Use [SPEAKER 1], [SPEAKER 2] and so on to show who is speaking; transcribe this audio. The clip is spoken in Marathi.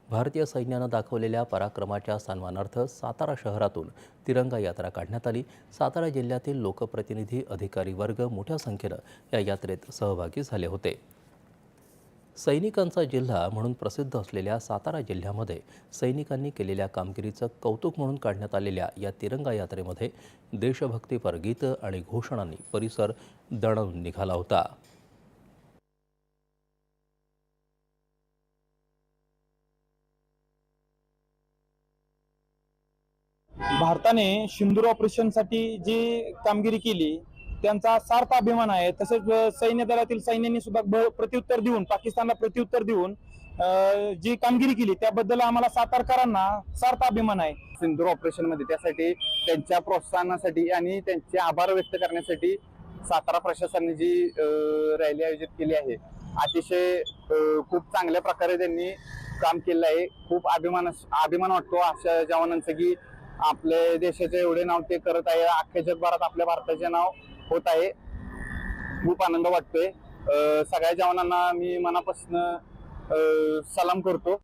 [SPEAKER 1] भारतीय सैन्यानं दाखवलेल्या पराक्रमाच्या सन्मानार्थ सातारा शहरातून तिरंगा यात्रा काढण्यात आली। सातारा जिल्ह्यातील लोकप्रतिनिधी, अधिकारी वर्ग मोठ्या संख्येनं या यात्रेत सहभागी झाले होते। सैनिकांचा जिल्हा म्हणून प्रसिद्ध असलेल्या सातारा जिल्ह्यामध्ये सैनिकांनी केलेल्या कामगिरीचं कौतुक म्हणून काढण्यात आलेल्या या तिरंगा यात्रेमध्ये देशभक्तीपर गीतं आणि घोषणांनी परिसर दणाणून निघाला होता।
[SPEAKER 2] भारताने सिंदूर ऑपरेशनसाठी जी कामगिरी केली त्यांचा सार्थ अभिमान आहे। तसेच सैन्य दलातील सैन्यांनी सुद्धा प्रत्युत्तर देऊन, पाकिस्तानला प्रत्युत्तर देऊन जी कामगिरी केली त्याबद्दल आम्हाला सातारकरांना सार्थ अभिमान आहे।
[SPEAKER 3] सिंदूर ऑपरेशन मध्ये त्यासाठी त्यांच्या प्रोत्साहनासाठी आणि त्यांचे आभार व्यक्त करण्यासाठी सातारा प्रशासनाने जी रॅली आयोजित केली आहे, अतिशय खूप चांगल्या प्रकारे त्यांनी काम केलं आहे। खूप अभिमान वाटतो अशा जवानांचं की आपल्या देशाचे एवढे नाव ते करत आहे, अख्ख्या जगभरात आपल्या भारताचे नाव होत आहे। खूप आनंद वाटतोय। सगळ्या जवानांना मी मनापासून सलाम करतो।